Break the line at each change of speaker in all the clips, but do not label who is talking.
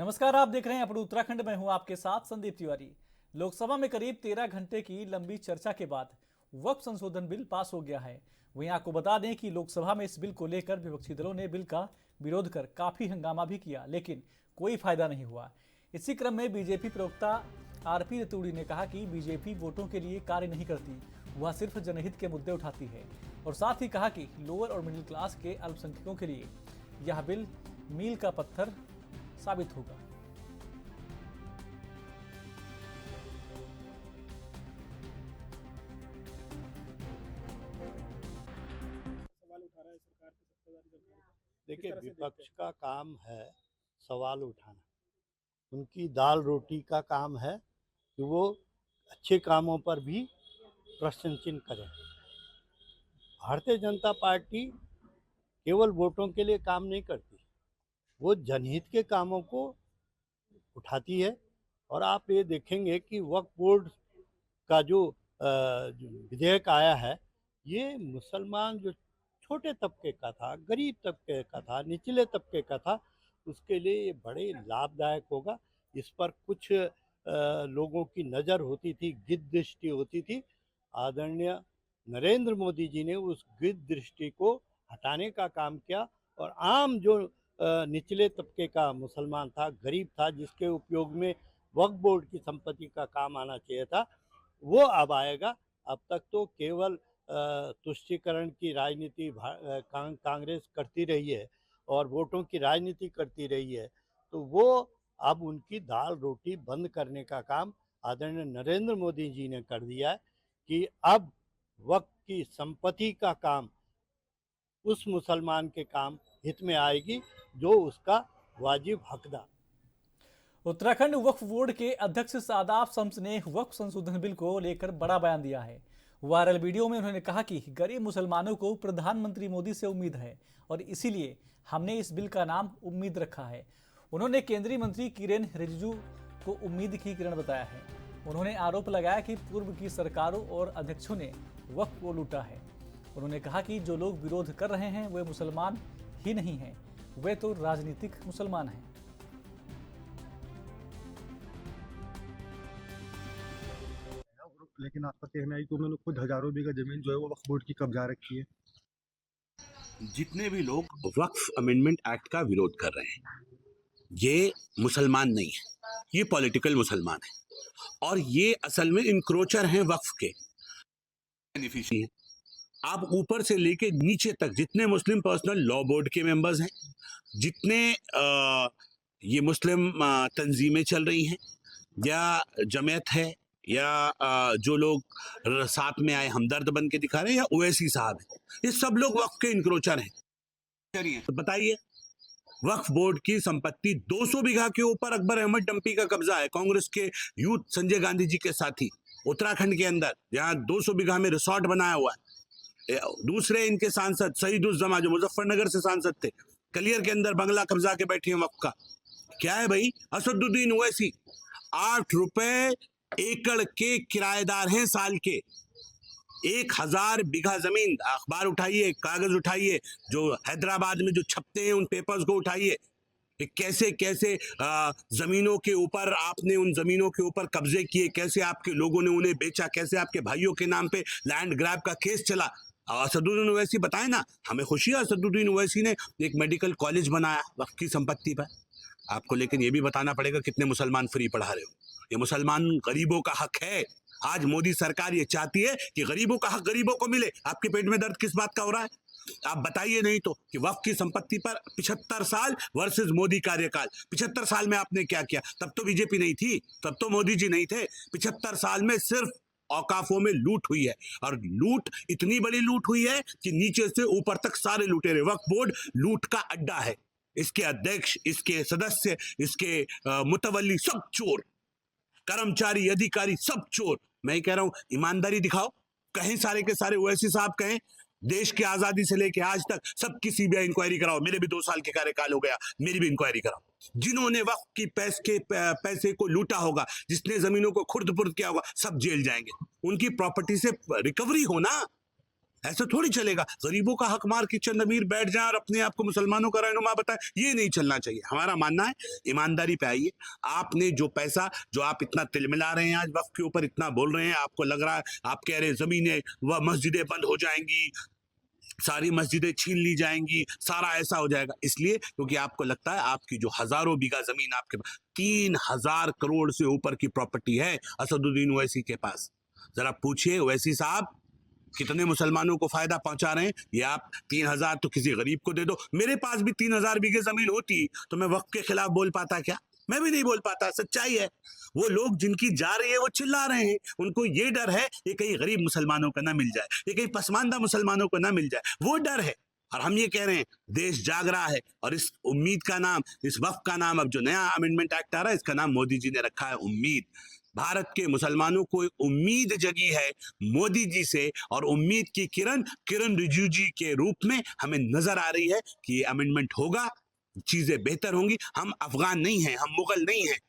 नमस्कार, आप देख रहे हैं अपने उत्तराखंड में हूं आपके साथ संदीप तिवारी। लोकसभा में करीब 13 घंटे की लंबी चर्चा के बाद वक्फ संशोधन बिल पास हो गया है। वहीं आपको बता दें कि लोकसभा में इस बिल को लेकर विपक्षी दलों ने बिल का विरोध कर काफी हंगामा भी किया, लेकिन कोई फायदा नहीं हुआ। इसी क्रम में बीजेपी प्रवक्ता आरपी रतूड़ी ने कहा कि बीजेपी वोटों के लिए कार्य नहीं करती, वह सिर्फ जनहित के मुद्दे उठाती है। और साथ ही कहा कि लोअर और मिडिल क्लास के अल्पसंख्यकों के लिए यह बिल मील का पत्थर साबित होगा।
सवाल उठा रहा है सरकार की सत्ताधारी सरकार का।
देखिए,
किस तरह से
विपक्ष
देखते
का काम है सवाल उठाना। उनकी दाल रोटी का काम है कि वो अच्छे कामों पर भी प्रश्न चिन्ह करें। भारतीय जनता पार्टी केवल वोटों के लिए काम नहीं करती, वो जनहित के कामों को उठाती है। और आप ये देखेंगे कि वक्फ बोर्ड का जो विधेयक आया है, ये मुसलमान जो छोटे तबके का था, गरीब तबके का था, निचले तबके का था, उसके लिए ये बड़े लाभदायक होगा। इस पर कुछ लोगों की नज़र होती थी, गिद्ध दृष्टि होती थी। आदरणीय नरेंद्र मोदी जी ने उस गिद्ध दृष्टि को हटाने का काम किया और आम जो निचले तबके का मुसलमान था, गरीब था, जिसके उपयोग में वक्फ बोर्ड की संपत्ति का काम आना चाहिए था, वो अब आएगा। अब तक तो केवल तुष्टीकरण की राजनीति कांग्रेस करती रही है और वोटों की राजनीति करती रही है, तो वो अब उनकी दाल रोटी बंद करने का काम आदरणीय नरेंद्र मोदी जी ने कर दिया है कि अब वक्फ की संपत्ति का काम उस मुसलमान के काम हित में आएगी जो उसका वाजिब हकदार।
उत्तराखंड वक्फ बोर्ड के अध्यक्ष शादाब शम्स ने वक्फ संशोधन बिल को लेकर बड़ा बयान दिया है। वायरल वीडियो में उन्होंने कहा कि गरीब मुसलमानों को प्रधानमंत्री मोदी से उम्मीद है और इसीलिए हमने इस बिल का नाम उम्मीद रखा है। उन्होंने केंद्रीय मंत्री किरेन रिजिजू को उम्मीद की किरण बताया है। उन्होंने आरोप लगाया कि पूर्व की सरकारों और अध्यक्षों ने वक्फ को लूटा है। उन्होंने कहा कि जो लोग विरोध कर रहे हैं वे मुसलमान ही नहीं हैं, वे तो राजनीतिक मुसलमान हैं।
लेकिन आपका कहना है कि उन्होंने खुद हजारों बीघा जमीन जो है वो वक्फ बोर्ड की कब्जा रखी है।
जितने भी लोग वक्फ अमेंडमेंट एक्ट का विरोध कर रहे हैं, ये मुसलमान नहीं है, ये पॉलिटिकल मुसलमान है और ये असल में इंक्रोचर हैं वक्फ के, बेनिफिशियरी हैं। आप ऊपर से लेके नीचे तक जितने मुस्लिम पर्सनल लॉ बोर्ड के मेंबर्स हैं, जितने ये मुस्लिम तंजीमें चल रही हैं या जमात है या जो लोग साथ में आए हमदर्द बन के दिखा रहे हैं या ओवैसी साहब हैं, ये सब लोग वक्फ के इंक्रोचर हैं। तो बताइए, वक्फ बोर्ड की संपत्ति 200 बीघा के ऊपर अकबर अहमद डंपी का कब्जा है, कांग्रेस के यूथ संजय गांधी जी के साथी उत्तराखंड के अंदर, जहां 200 बीघा में रिसोर्ट बनाया हुआ है। दूसरे इनके सांसद सईदुज्जमा जो मुजफ्फरनगर से सांसद थे, कलियर के अंदर बंगला कब्जा के बैठे हैं वक्फ का। क्या है भाई, असदुद्दीन ओवैसी 8 रुपए एकड़ के किराएदार हैं साल के। 1000 बीघा जमीन, अखबार उठाइए, कागज उठाइए, जो हैदराबाद में जो छपते हैं उन पेपर्स को उठाइए कि कैसे कैसे जमीनों के ऊपर आपने उन जमीनों के ऊपर कब्जे किए, कैसे आपके लोगों ने उन्हें बेचा, कैसे आपके भाइयों के नाम पे लैंड ग्रैब का केस चला। असदुद्दीन ओवैसी बताए ना, हमें खुशी है असदुद्दीन ओवैसी ने एक मेडिकल कॉलेज बनाया वक्फ की संपत्ति पर। आपको लेकिन ये भी बताना पड़ेगा कितने मुसलमान फ्री पढ़ा रहे हो। ये मुसलमान गरीबों का हक है। आज मोदी सरकार ये चाहती है कि गरीबों का हक गरीबों को मिले। आपके पेट में दर्द किस बात का हो रहा है? आप बताइए नहीं तो कि वक्फ की संपत्ति पर 75 साल वर्सेस मोदी कार्यकाल। 75 साल में आपने क्या किया? तब तो बीजेपी नहीं थी, तब तो मोदी जी नहीं थे। 75 साल में सिर्फ औकाफों में लूट हुई है और लूट इतनी बड़ी लूट हुई है कि नीचे से ऊपर तक सारे लूटे रहे। वक्फ बोर्ड लूट का अड्डा है। इसके अध्यक्ष, इसके सदस्य, इसके मुतवल्ली सब चोर, कर्मचारी, अधिकारी सब चोर। मैं कह रहा हूं ईमानदारी दिखाओ। कहें सारे के सारे ओवैसी साहब कहें देश की आजादी से लेके आज तक सबकी सीबीआई इंक्वायरी कराओ। मेरे भी 2 साल के कार्यकाल हो गया, मेरी भी इंक्वायरी कराओ। जिन्होंने वक्फ की पैसे को लूटा होगा, जिसने जमीनों को खुर्द-बुर्द किया होगा, सब जेल जाएंगे। उनकी प्रॉपर्टी से रिकवरी हो ना, ऐसा थोड़ी चलेगा। गरीबों का हक मार के चंद अमीर बैठ जाए और अपने आप को मुसलमानों का रहनुमा बताए, ये नहीं चलना चाहिए। हमारा मानना है ईमानदारी पे आइए। आपने जो पैसा, जो आप इतना तिलमिला रहे हैं आज वक्फ के ऊपर, इतना बोल रहे हैं, आपको लग रहा है, आप कह रहे हैं जमीनें व मस्जिदें बंद हो जाएंगी, सारी मस्जिदें छीन ली जाएंगी, सारा ऐसा हो जाएगा, इसलिए क्योंकि आपको लगता है आपकी जो हजारों बीघा जमीन आपके पास, 3,000 करोड़ से ऊपर की प्रॉपर्टी है असदुद्दीन ओवैसी के पास। जरा पूछिए ओवैसी साहब कितने मुसलमानों को फायदा पहुंचा रहे हैं। ये आप 3,000 तो किसी गरीब को दे दो। मेरे पास भी 3,000 बीघे जमीन होती तो मैं वक्फ के खिलाफ बोल पाता क्या? मैं भी नहीं बोल पाता। सच्चाई है। वो लोग जिनकी जा रही है वो चिल्ला रहे हैं, उनको ये डर है ये कहीं गरीब मुसलमानों को ना मिल जाए, ये कहीं पसमानदा मुसलमानों को ना मिल जाए, वो डर है। और हम ये कह रहे हैं देश जाग रहा है, और इस उम्मीद का नाम, इस वक्फ का नाम, अब जो नया अमेंडमेंट एक्ट आ रहा है इसका नाम मोदी जी ने रखा है उम्मीद। भारत के मुसलमानों को उम्मीद जगी है मोदी जी से, और उम्मीद की किरण रिजिजू जी के रूप में हमें नजर आ रही है कि ये अमेंडमेंट होगा, चीजें बेहतर होंगी। हम अफगान नहीं हैं, हम मुगल नहीं हैं,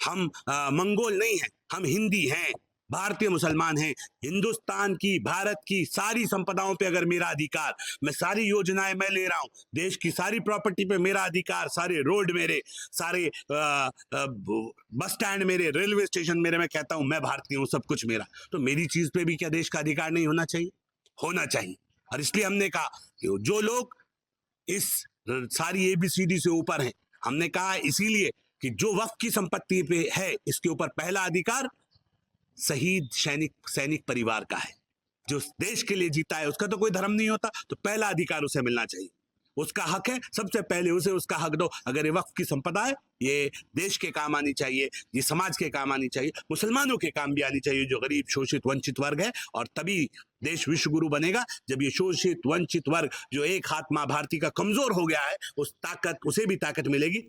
हम मंगोल नहीं हैं, हम हिंदी हैं, भारतीय मुसलमान हैं। हिंदुस्तान की, भारत की सारी संपदाओं पे अगर मेरा अधिकार, मैं सारी योजनाएं मैं ले रहा हूं, देश की सारी प्रॉपर्टी पे मेरा अधिकार, सारे रोड मेरे, सारे बस स्टैंड मेरे, रेलवे स्टेशन मेरे, मैं कहता हूं मैं भारतीय हूं, सब कुछ मेरा, तो मेरी चीज पे भी क्या देश का अधिकार नहीं होना चाहिए? होना चाहिए। और इसलिए हमने कहा कि जो लोग इस सारी ABCD से ऊपर हैं, हमने कहा इसीलिए कि जो वक्फ की संपत्ति पे है इसके ऊपर पहला अधिकार शहीद सैनिक परिवार का है। जो देश के लिए जीता है उसका तो कोई धर्म नहीं होता, तो पहला अधिकार उसे मिलना चाहिए, उसका हक है, सबसे पहले उसे उसका हक दो। अगर ये वक्फ की संपदा है, ये देश के काम आनी चाहिए, ये समाज के काम आनी चाहिए, मुसलमानों के काम भी आनी चाहिए, जो गरीब शोषित वंचित वर्ग है। और तभी देश विश्व गुरु बनेगा जब ये शोषित वंचित वर्ग जो एक हाथ मां भारती का कमजोर हो गया है, उसे भी ताकत मिलेगी।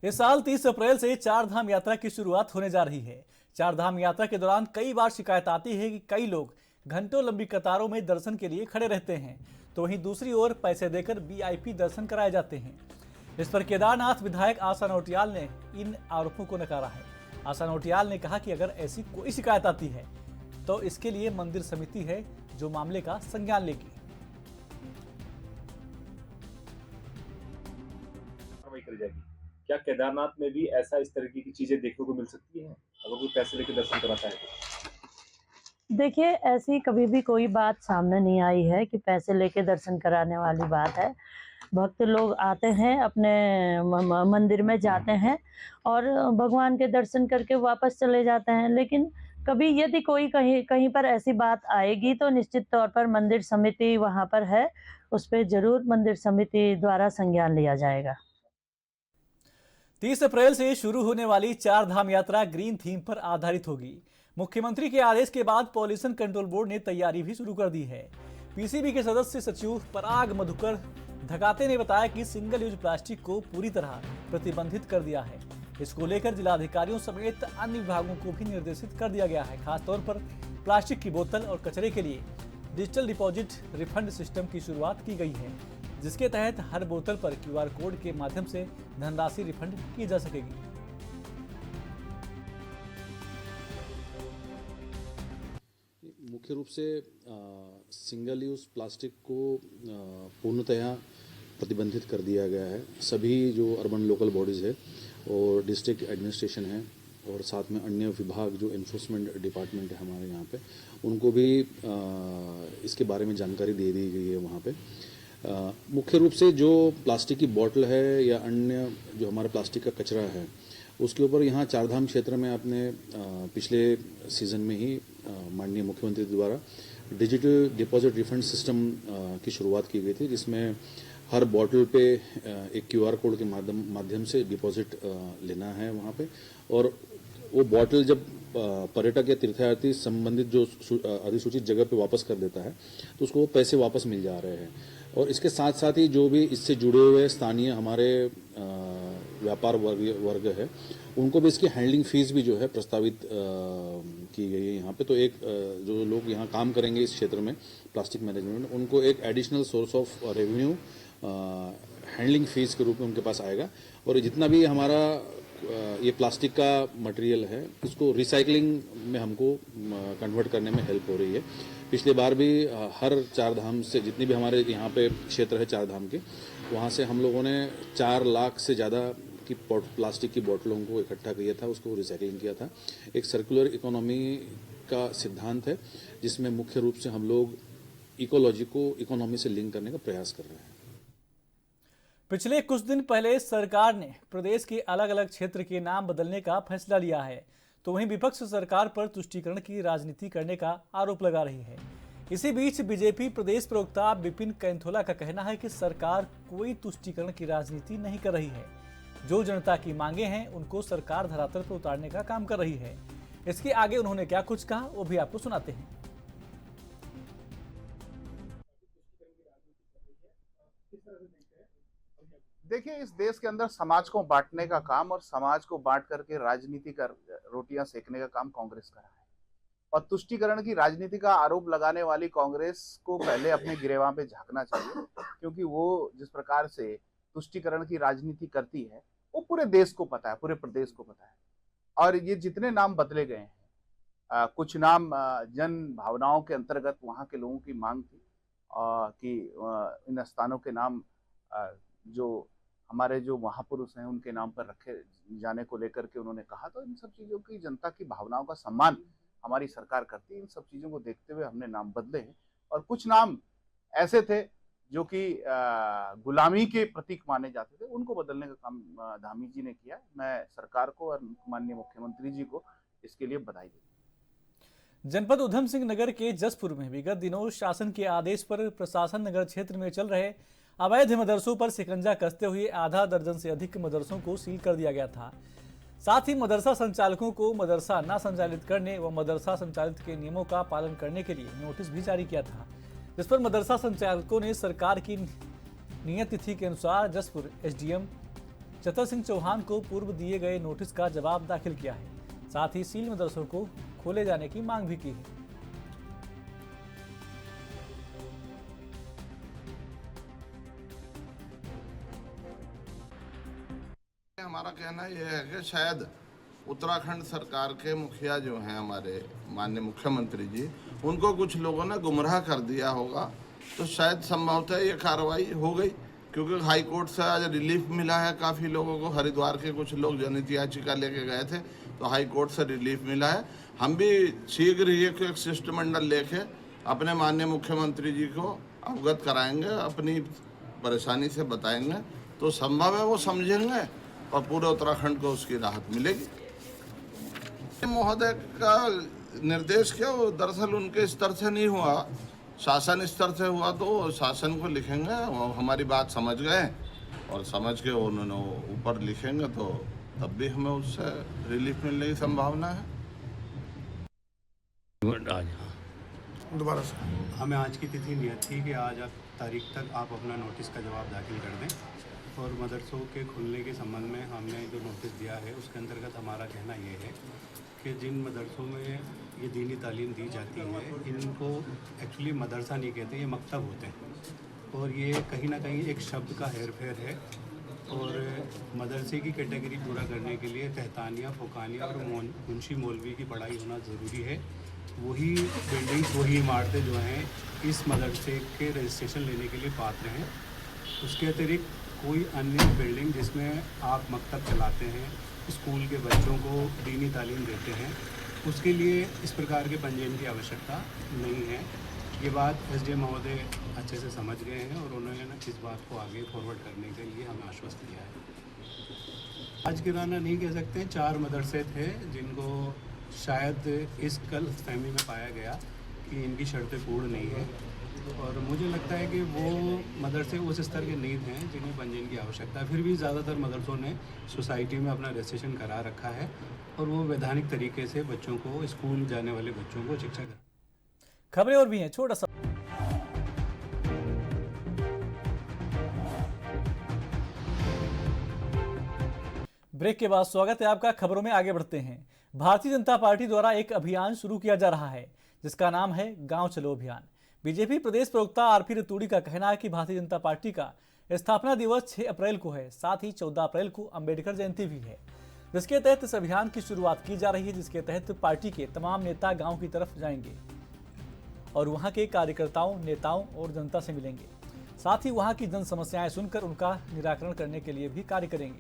इस साल 30 अप्रैल से चार धाम यात्रा की शुरुआत होने जा रही है। चार धाम यात्रा के दौरान कई बार शिकायत आती है कि कई लोग घंटों लंबी कतारों में दर्शन के लिए खड़े रहते हैं, तो वहीं दूसरी ओर पैसे देकर VIP दर्शन कराए जाते हैं। इस पर केदारनाथ विधायक आशा नौटियाल ने इन आरोपों को नकारा है। आशा नौटियाल ने कहा कि अगर ऐसी कोई शिकायत आती है तो इसके लिए मंदिर समिति है जो मामले का संज्ञान लेगी।
क्या केदारनाथ में भी ऐसा इस तरीके की चीजें देखने को मिल सकती हैं अगर कोई पैसे लेकर दर्शन कराता है तो?
देखिए, ऐसी कभी भी कोई बात सामने नहीं आई है कि पैसे लेके दर्शन कराने वाली बात है। भक्त लोग आते हैं, अपने मंदिर में जाते हैं और भगवान के दर्शन करके वापस चले जाते हैं। लेकिन कभी यदि कोई कहीं पर ऐसी बात आएगी तो निश्चित तौर पर मंदिर समिति वहाँ पर है, उस पर जरूर मंदिर समिति द्वारा संज्ञान लिया जाएगा।
30 अप्रैल से शुरू होने वाली चार धाम यात्रा ग्रीन थीम पर आधारित होगी। मुख्यमंत्री के आदेश के बाद पॉल्यूशन कंट्रोल बोर्ड ने तैयारी भी शुरू कर दी है। PCB के सदस्य सचिव पराग मधुकर धकाते ने बताया कि सिंगल यूज प्लास्टिक को पूरी तरह प्रतिबंधित कर दिया है। इसको लेकर जिलाधिकारियों समेत अन्य विभागों को भी निर्देशित कर दिया गया है। खासतौर पर प्लास्टिक की बोतल और कचरे के लिए डिजिटल डिपॉजिट रिफंड सिस्टम की शुरुआत की गई है, जिसके तहत हर बोतल पर QR कोड के माध्यम से धनराशि रिफंड की जा सकेगी।
मुख्य रूप से सिंगल यूज़ प्लास्टिक को पूर्णतः प्रतिबंधित कर दिया गया है। सभी जो अर्बन लोकल बॉडीज़ है और डिस्ट्रिक्ट एडमिनिस्ट्रेशन है और साथ में अन्य विभाग जो एनफोर्समेंट डिपार्टमेंट है हमारे यहाँ पे, उनको भी इसके बारे में जानकारी दे दी गई है। वहाँ पे मुख्य रूप से जो प्लास्टिक की बोतल है या अन्य जो हमारा प्लास्टिक का कचरा है, उसके ऊपर यहाँ चारधाम क्षेत्र में आपने पिछले सीज़न में ही माननीय मुख्यमंत्री द्वारा डिजिटल डिपॉजिट रिफंड सिस्टम की शुरुआत की गई थी, जिसमें हर बॉटल पे एक QR कोड के माध्यम से डिपॉजिट लेना है वहाँ पे, और वो बॉटल जब पर्यटक या तीर्थयात्री संबंधित जो अधिसूचित जगह पे वापस कर देता है तो उसको पैसे वापस मिल जा रहे हैं। और इसके साथ साथ ही जो भी इससे जुड़े हुए स्थानीय हमारे व्यापार वर्ग है, उनको भी इसकी हैंडलिंग फीस भी जो है प्रस्तावित की गई है यहाँ पे। तो एक जो लोग यहाँ काम करेंगे इस क्षेत्र में प्लास्टिक मैनेजमेंट, उनको एक additional source of revenue handling fees के रूप में उनके पास आएगा। और जितना भी हमारा ये प्लास्टिक का मटेरियल है, इसको रिसाइकलिंग में हमको कन्वर्ट करने में हेल्प हो रही है, पिछले बार भी हर चार धाम से जितनी भी हमारे यहाँ पे क्षेत्र है चार धाम के, वहाँ से हम लोगों ने 4 लाख से ज़्यादा की प्लास्टिक की बोतलों को इकट्ठा किया था, उसको रिसाइकलिंग किया था। एक सर्कुलर इकोनॉमी का सिद्धांत है जिसमें मुख्य रूप से हम लोग इकोलॉजी को इकोनॉमी से लिंक करने का प्रयास कर रहे हैं।
पिछले कुछ दिन पहले सरकार ने प्रदेश के अलग अलग क्षेत्र के नाम बदलने का फैसला लिया है, तो वहीं विपक्ष सरकार पर तुष्टीकरण की राजनीति करने का आरोप लगा रही है। इसी बीच बीजेपी प्रदेश प्रवक्ता विपिन कैंथोला का कहना है कि सरकार कोई तुष्टीकरण की राजनीति नहीं कर रही है। जो जनता की मांगे हैं उनको सरकार धरातल पर उतारने का काम कर रही है। इसके आगे उन्होंने क्या कुछ कहा वो भी आपको सुनाते हैं।
देखिए, इस देश के अंदर समाज को बांटने का काम और समाज को बांट करके राजनीति कर रोटियां सेकने का काम कांग्रेस कर रहा है। और तुष्टीकरण की राजनीति का आरोप लगाने वाली कांग्रेस को पहले अपने गिरेबान पे झांकना चाहिए, क्योंकि वो जिस प्रकार से तुष्टीकरण की राजनीति करती है वो पूरे देश को पता है, पूरे प्रदेश को पता है। और ये जितने नाम बदले गए हैं, कुछ नाम जन भावनाओं के अंतर्गत वहाँ के लोगों की मांग थी कि इन स्थानों के नाम जो हमारे जो महापुरुष हैं उनके नाम पर रखे जाने को लेकर के उन्होंने कहा। तो इन सब चीज़ों की जनता की भावनाओं का सम्मान हमारी सरकार करती है। इन सब चीज़ों को देखते हुए हमने नाम बदले हैं और कुछ नाम ऐसे थे जो कि गुलामी के प्रतीक माने जाते थे, उनको बदलने का काम धामी जी ने किया। मैं सरकार को और माननीय मुख्यमंत्री जी को इसके लिए बधाई देता हूं।
जनपद उधम सिंह नगर के जसपुर में विगत दिनों शासन के आदेश पर प्रशासन नगर क्षेत्र में चल रहे अवैध मदरसों पर शिकंजा कसते हुए आधा दर्जन से अधिक मदरसों को सील कर दिया गया था। साथ ही मदरसा संचालकों को मदरसा न संचालित करने व मदरसा संचालित के नियमों का पालन करने के लिए नोटिस भी जारी किया था, जिस पर मदरसा संचालकों ने सरकार की नियत तिथि के अनुसार जसपुर एसडीएम चतर सिंह चौहान को पूर्व दिए गए नोटिस का जवाब दाखिल किया है। साथ ही सील मदरसों को खोले जाने की मांग भी की है।
हमारा कहना यह है कि शायद उत्तराखंड सरकार के मुखिया जो हैं हमारे माननीय मुख्यमंत्री जी, उनको कुछ लोगों ने गुमराह कर दिया होगा। तो शायद संभवतः ये कार्रवाई हो गई, क्योंकि हाई कोर्ट से आज रिलीफ मिला है काफ़ी लोगों को। हरिद्वार के कुछ लोग जनहित याचिका लेके गए थे तो हाई कोर्ट से रिलीफ मिला है। हम भी शीघ्र ही एक शिष्टमंडल लेके अपने माननीय मुख्यमंत्री जी को अवगत कराएंगे, अपनी परेशानी से बताएंगे, तो संभव है वो समझेंगे और पूरे उत्तराखंड को उसकी राहत मिलेगी। महोदय का निर्देश क्या, वो दरअसल उनके स्तर से नहीं हुआ, शासन स्तर से हुआ, तो शासन को लिखेंगे। वो हमारी बात समझ गए और समझ के उन्होंने ऊपर लिखेंगे, तो तब भी हमें उससे रिलीफ मिलने की संभावना है।
दोबारा से हमें आज की तिथि नियत थी कि आज तारीख तक आप अपना नोटिस का जवाब दाखिल कर दें, और मदरसों के खुलने के संबंध में हमने जो नोटिस दिया है उसके अंतर्गत हमारा कहना ये है कि जिन मदरसों में ये दीनी तालीम दी जाती है, इनको एक्चुअली मदरसा नहीं कहते, ये मकतब होते हैं। और ये कहीं ना कहीं एक शब्द का हेर फेर है। और मदरसे की कैटेगरी पूरा करने के लिए तहतानिया, फ़ुकानिया और मुंशी मौलवी की पढ़ाई होना ज़रूरी है। वही बिल्डिंग्स, वही इमारतें जो हैं इस मदरसे के रजिस्ट्रेशन लेने के लिए पात्र हैं। उसके अतिरिक्त कोई अन्य बिल्डिंग जिसमें आप मकतब चलाते हैं, स्कूल के बच्चों को दीनी तालीम देते हैं, उसके लिए इस प्रकार के पंजीयन की आवश्यकता नहीं है। ये बात एसडीएम महोदय अच्छे से समझ गए हैं और उन्होंने इस बात को आगे फॉरवर्ड करने के लिए हमें आश्वस्त किया है। आज किराना नहीं कह सकते, 4 मदरसे थे जिनको शायद इस गलतफहमी में पाया गया कि इनकी शर्तें पूर्ण नहीं है, और मुझे लगता है कि वो मदरसे उस स्तर के नहीं हैं जिन्हें पंजीयन की आवश्यकता है। फिर भी ज़्यादातर मदरसों ने सोसाइटी में अपना रजिस्ट्रेशन करा रखा है और वो वैधानिक तरीके से बच्चों को, स्कूल जाने वाले बच्चों को शिक्षा कर।
खबरें और भी हैं, छोटा सा ब्रेक के बाद स्वागत है आपका। खबरों में आगे बढ़ते हैं। भारतीय जनता पार्टी द्वारा एक अभियान शुरू किया जा रहा है जिसका नाम है गांव चलो अभियान। बीजेपी प्रदेश प्रवक्ता आरपी रतूड़ी का कहना है कि भारतीय जनता पार्टी का स्थापना दिवस 6 अप्रैल को है, साथ ही 14 अप्रैल को अंबेडकर जयंती भी है, जिसके तहत इस अभियान की शुरुआत की जा रही है, जिसके तहत पार्टी के तमाम नेता गांव की तरफ जाएंगे और वहां के कार्यकर्ताओं, नेताओं और जनता से मिलेंगे। साथ ही वहां की जन समस्याएं सुनकर उनका निराकरण करने के लिए भी कार्य करेंगे।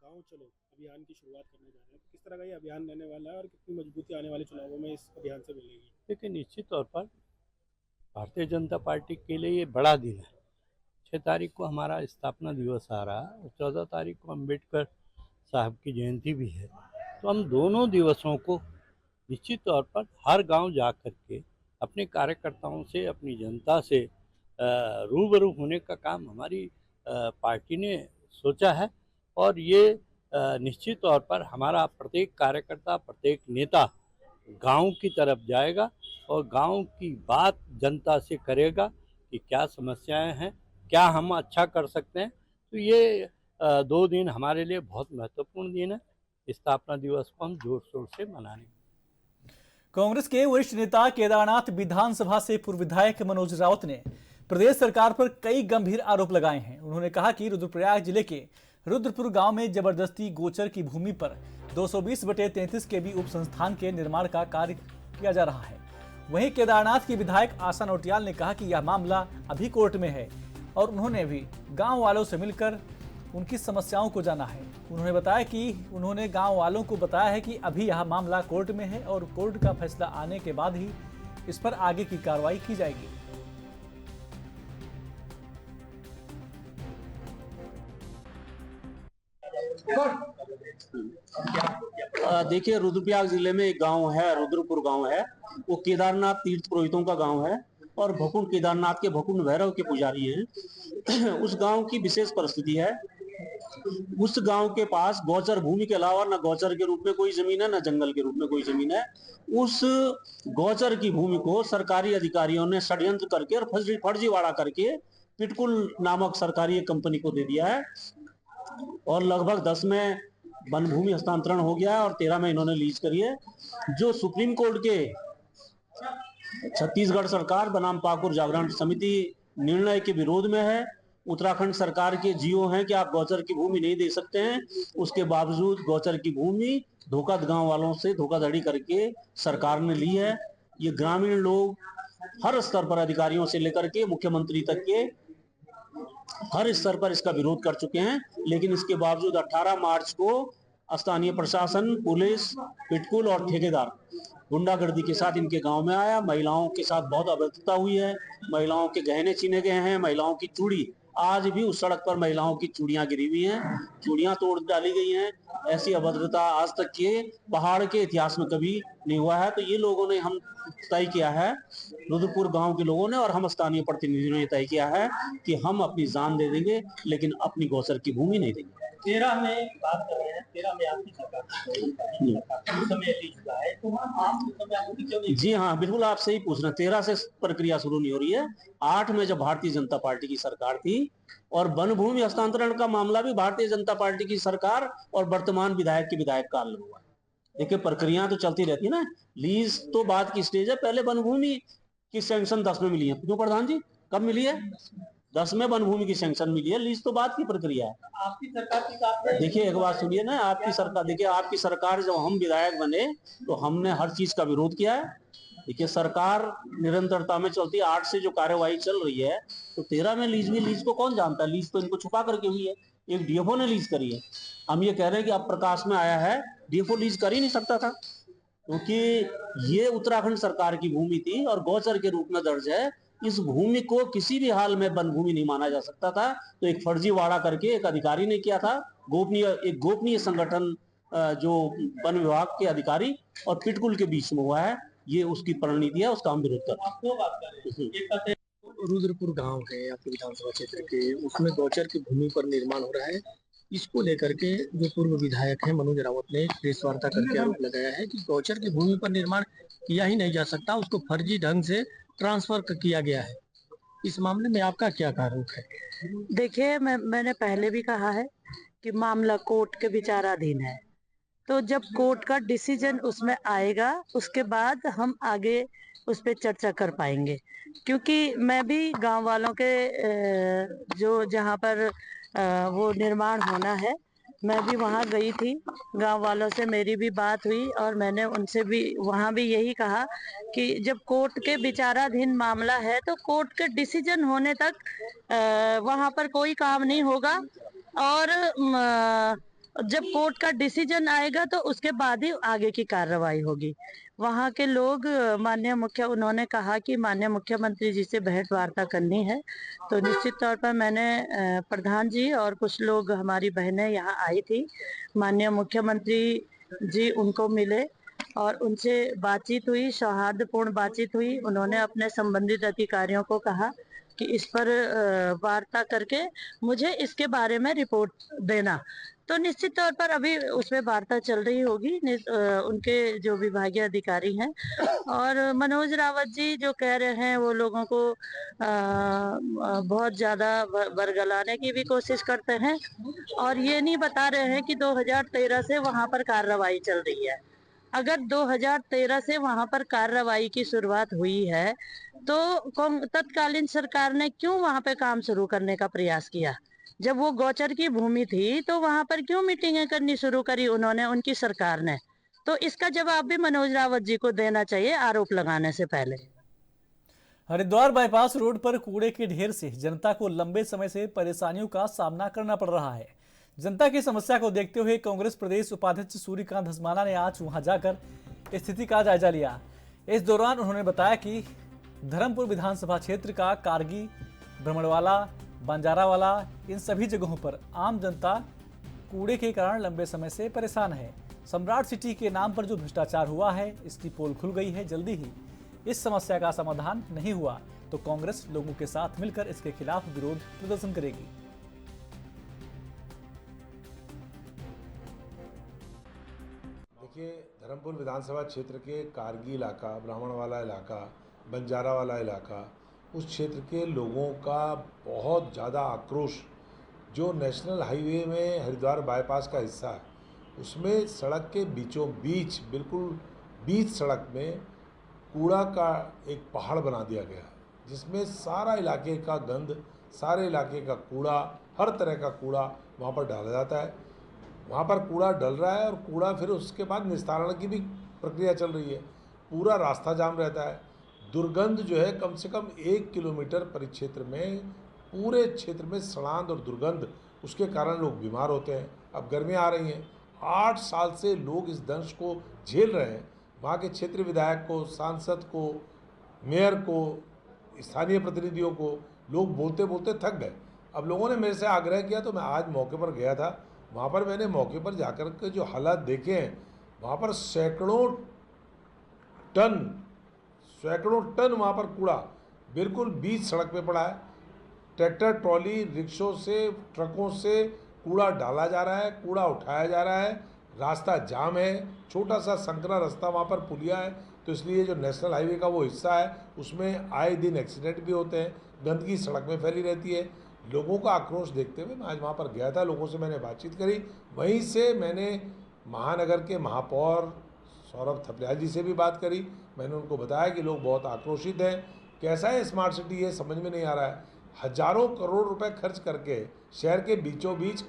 गाँव चलो अभियान की शुरुआत करने जा रहे हैं, किस तरह का ये अभियान रहने वाला है और कितनी मजबूती आने वाले चुनावों में इस अभियान से मिलेगी?
देखिए, निश्चित तौर पर भारतीय जनता पार्टी के लिए ये बड़ा दिन है। 6 तारीख को हमारा स्थापना दिवस आ रहा है और 14 तारीख को अम्बेडकर साहब की जयंती भी है। तो हम दोनों दिवसों को निश्चित तौर पर हर गांव जा कर के अपने कार्यकर्ताओं से, अपनी जनता से रूबरू होने का काम हमारी पार्टी ने सोचा है। और ये निश्चित तौर पर हमारा प्रत्येक कार्यकर्ता, प्रत्येक नेता गांव की तरफ जाएगा और गांव की बात जनता से करेगा कि क्या समस्याएं हैं, क्या हम अच्छा कर सकते हैं। तो ये 2 दिन हमारे लिए बहुत महत्वपूर्ण दिन है। स्थापना दिवस को हम जोर शोर से मनाएंगे।
कांग्रेस के वरिष्ठ नेता केदारनाथ विधानसभा से पूर्व विधायक मनोज राउत ने प्रदेश सरकार पर कई गंभीर आरोप लगाए हैं। उन्होंने कहा कि रुद्रप्रयाग जिले के रुद्रपुर गांव में जबरदस्ती गोचर की भूमि पर 220/33 केवी उप संस्थान के निर्माण का कार्य किया जा रहा है। वहीं केदारनाथ की विधायक आशा नौटियाल ने कहा कि यह मामला अभी कोर्ट में है और उन्होंने भी गांव वालों से मिलकर उनकी समस्याओं को जाना है। उन्होंने बताया कि उन्होंने गांव वालों को बताया है कि अभी यह मामला कोर्ट में है और कोर्ट का फैसला आने के बाद ही इस पर आगे की कार्रवाई की जाएगी।
देखिए, रुद्रप्रयाग जिले में एक गांव है, रुद्रपुर गांव है। वो केदारनाथ तीर्थ पुरोहितों का गांव है और भकुंड केदारनाथ के भकुंड भैरव के पुजारी हैं। उस गांव की विशेष परिस्थिति है। उस गांव के पास गौचर भूमि के अलावा न गौचर के रूप में कोई जमीन है, न जंगल के रूप में कोई जमीन है। उस गौचर की भूमि को सरकारी अधिकारियों ने षड्यंत्र करके और फर्जीवाड़ा करके पिटकुल नामक सरकारी कंपनी को दे दिया है और लगभग 10 में वन भूमि हस्तांतरण हो गया है और 13 में इन्होंने लीज करी है। जो सुप्रीम कोर्ट के छत्तीसगढ़ सरकार बनाम पाकुर जागरण समिति निर्णय के विरोध में है। उत्तराखंड सरकार के जीओ हैं कि आप गौचर की भूमि नहीं दे सकते हैं। उसके बावजूद गौचर की भूमि गांव वालों से धोखाधड़ी करके सरकार ने ली है। ये ग्रामीण लोग हर स्तर पर, अधिकारियों से लेकर के मुख्यमंत्री तक के हर स्तर पर इसका विरोध कर चुके हैं। लेकिन इसके बावजूद 18 मार्च को स्थानीय प्रशासन, पुलिस, पिटकुल और ठेकेदार गुंडागर्दी के साथ इनके गांव में आया। महिलाओं के साथ बहुत अभद्रता हुई है। महिलाओं के गहने छीने गए हैं। महिलाओं की चूड़ी, आज भी उस सड़क पर महिलाओं की चूड़ियां गिरी हुई हैं, चूड़ियां तोड़ डाली गई हैं। ऐसी अभद्रता आज तक के पहाड़ के इतिहास में कभी नहीं हुआ है। तो ये लोगों ने, हम तय किया है, रुद्रपुर गांव के लोगों ने और हम स्थानीय प्रतिनिधियों ने तय किया है कि हम अपनी जान दे देंगे लेकिन अपनी गौचर की भूमि नहीं देंगे। 13 में बात कर रहे हैं, 13 में आपकी सरकार
जी हाँ, बिल्कुल आप सही पूछ रहे हैं। 13 से प्रक्रिया शुरू नहीं हो रही है। 8 में जब भारतीय जनता पार्टी की सरकार थी और वन भूमि हस्तांतरण का मामला भी भारतीय जनता पार्टी की सरकार और वर्तमान विधायक के विधायक काल में हुआ। देखिए, प्रक्रिया तो चलती रहती है ना। लीज तो बात की स्टेज है। पहले वन भूमि की सैंक्शन 10 में मिली है। क्यों प्रधान जी, कब मिली है? 10 में वन भूमि की सैंक्शन मिली है। लीज तो बात की प्रक्रिया है।
आपकी सरकार की बात,
देखिए एक बात सुनिए ना, आपकी सरकार, देखिए आपकी सरकार जब हम विधायक बने तो हमने हर चीज का विरोध किया है। देखिए, सरकार निरंतरता में चलती है। 8 से जो कार्यवाही चल रही है तो 13 में लीज भी, लीज को कौन जानता है? लीज तो इनको छुपा करके हुई है। एक डीएफओ ने लीज करी है। हम ये कह रहे हैं कि अब प्रकाश में आया है, डीएफओ लीज कर ही नहीं सकता था क्योंकि ये उत्तराखंड सरकार की भूमि थी और गौचर के रूप में दर्ज है। इस भूमि को किसी भी हाल में वन भूमि नहीं माना जा सकता था। तो एक फर्जीवाड़ा करके एक अधिकारी ने किया था। एक गोपनीय संगठन जो वन विभाग के अधिकारी और पिटकुल के बीच में हुआ है, ये उसकी परिणति है। उसका हम विरोध करते हैं।
रुद्रपुर गांव है आपके विधानसभा क्षेत्र के, उसमें गौचर की भूमि पर निर्माण हो रहा है। इसको लेकर के जो पूर्व विधायक हैं मनोज राउत ने प्रेस वार्ता करके आरोप लगाया है कि गौचर की भूमि पर निर्माण किया ही नहीं जा सकता, उसको फर्जी ढंग से ट्रांसफर किया गया है। इस मामले में आपका क्या आरोप है?
देखिए, मैंने पहले भी कहा है कि मामला कोर्ट के विचाराधीन है। तो जब कोर्ट का डिसीजन उसमें आएगा उसके बाद हम आगे उस पर चर्चा कर पाएंगे। क्योंकि मैं भी गांव वालों के जो जहां पर वो निर्माण होना है, मैं भी वहाँ गई थी, गांव वालों से मेरी भी बात हुई और मैंने उनसे भी वहाँ भी यही कहा कि जब कोर्ट के विचाराधीन मामला है तो कोर्ट के डिसीजन होने तक वहाँ पर कोई काम नहीं होगा और जब कोर्ट का डिसीजन आएगा तो उसके बाद ही आगे की कार्रवाई होगी। वहाँ के लोग उन्होंने कहा कि माननीय मुख्यमंत्री जी से भेंट वार्ता करनी है, तो निश्चित तौर पर मैंने प्रधान जी और कुछ लोग हमारी बहनें यहाँ आई थी। माननीय मुख्यमंत्री जी उनको मिले और उनसे बातचीत हुई, सौहार्दपूर्ण बातचीत हुई। उन्होंने अपने संबंधित अधिकारियों को कहा कि इस पर वार्ता करके मुझे इसके बारे में रिपोर्ट देना। तो निश्चित तौर पर अभी उसमें वार्ता चल रही होगी उनके जो विभागीय अधिकारी हैं। और मनोज रावत जी जो कह रहे हैं वो लोगों को बहुत ज़्यादा बरगलाने की भी कोशिश करते हैं और ये नहीं बता रहे हैं कि 2013 से वहाँ पर कार्रवाई चल रही है। अगर 2013 से वहाँ पर कार्रवाई की शुरुआत हुई है तो तत्कालीन सरकार ने क्यों वहाँ पे काम शुरू करने का प्रयास किया? जब वो गौचर की भूमि थी तो वहाँ पर क्यों मीटिंगें करनी शुरू करी उन्होंने, उनकी सरकार ने? तो इसका जवाब भी मनोज रावत जी को देना चाहिए आरोप लगाने से पहले।
हरिद्वार बाईपास रोड पर कूड़े के ढेर से जनता को लंबे समय से परेशानियों का सामना करना पड़ रहा है। जनता की समस्या को देखते हुए कांग्रेस प्रदेश उपाध्यक्ष सूर्यकांत धस्माना ने आज वहां जाकर स्थिति का जायजा लिया। इस दौरान उन्होंने बताया कि धर्मपुर विधानसभा क्षेत्र का कारगी, ब्रह्मणवाला, बंजारावाला, इन सभी जगहों पर आम जनता कूड़े के कारण लंबे समय से परेशान है। सम्राट सिटी के नाम पर जो भ्रष्टाचार हुआ है इसकी पोल खुल गई है। जल्दी ही इस समस्या का समाधान नहीं हुआ तो कांग्रेस लोगों के साथ मिलकर इसके खिलाफ विरोध प्रदर्शन करेगी।
देखिए, धर्मपुर विधानसभा क्षेत्र के कारगी इलाका, ब्राह्मणवाला इलाका, बंजारावाला इलाका, उस क्षेत्र के लोगों का बहुत ज़्यादा आक्रोश, जो नेशनल हाईवे में हरिद्वार बाईपास का हिस्सा है उसमें सड़क के बीचों बीच, बिल्कुल बीच सड़क में कूड़ा का एक पहाड़ बना दिया गया है, जिसमें सारा इलाके का गंद, सारे इलाके का कूड़ा, हर तरह का कूड़ा वहाँ पर डाला जाता है। वहाँ पर कूड़ा डल रहा है और कूड़ा फिर उसके बाद निस्तारण की भी प्रक्रिया चल रही है। पूरा रास्ता जाम रहता है। दुर्गंध जो है कम से कम 1 किलोमीटर परिक्षेत्र में, पूरे क्षेत्र में सड़ांध और दुर्गंध, उसके कारण लोग बीमार होते हैं। अब गर्मियाँ आ रही हैं, 8 साल से लोग इस दंश को झेल रहे हैं। वहाँ के क्षेत्रीय विधायक को, सांसद को, मेयर को, स्थानीय प्रतिनिधियों को लोग बोलते बोलते थक गए। अब लोगों ने मेरे से आग्रह किया तो मैं आज मौके पर गया था। वहाँ पर मैंने मौके पर जाकर के जो हालात देखे हैं, वहाँ पर सैकड़ों टन वहाँ पर कूड़ा बिल्कुल बीच सड़क पे पड़ा है। ट्रैक्टर, ट्रॉली, रिक्शों से, ट्रकों से कूड़ा डाला जा रहा है, कूड़ा उठाया जा रहा है। रास्ता जाम है, छोटा सा संकरा रास्ता वहाँ पर पुलिया है, तो इसलिए जो नेशनल हाईवे का वो हिस्सा है उसमें आए दिन एक्सीडेंट भी होते हैं। गंदगी सड़क में फैली रहती है। लोगों का आक्रोश देखते हुए मैं आज वहाँ पर गया था, लोगों से मैंने बातचीत करी। वहीं से मैंने महानगर के महापौर सौरभ थपलियाल जी से भी बात करी। मैंने उनको बताया कि लोग बहुत आक्रोशित हैं। कैसा है स्मार्ट सिटी, ये समझ में नहीं आ रहा है। हजारों करोड़ रुपए खर्च करके शहर के बीचों बीच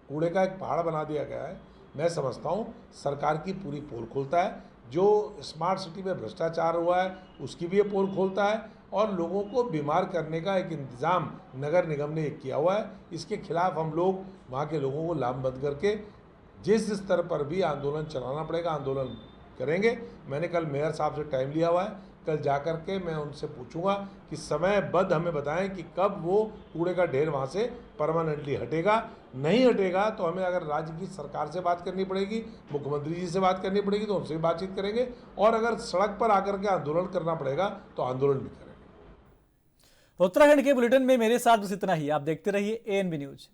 कूड़े का एक पहाड़ बना दिया गया है। मैं समझता हूँ सरकार की पूरी पोल खोलता है। जो स्मार्ट सिटी में भ्रष्टाचार हुआ है उसकी भी ये पोल खोलता है और लोगों को बीमार करने का एक इंतज़ाम नगर निगम ने किया हुआ है। इसके खिलाफ हम लोग वहाँ के लोगों को लामबंद करके जिस स्तर पर भी आंदोलन चलाना पड़ेगा आंदोलन करेंगे। मैंने कल मेयर साहब से टाइम लिया हुआ है। कल जाकर के मैं उनसे पूछूंगा कि समयबद्ध हमें बताएं कि कब वो कूड़े का ढेर वहाँ से परमानेंटली हटेगा। नहीं हटेगा तो हमें अगर राज्य की सरकार से बात करनी पड़ेगी, मुख्यमंत्री जी से बात करनी पड़ेगी, तो उनसे भी बातचीत करेंगे। और अगर सड़क पर आकर के आंदोलन करना पड़ेगा तो आंदोलन भी करेंगे।
उत्तराखंड के बुलेटिन में मेरे साथ बस इतना ही। आप देखते रहिए ANB न्यूज।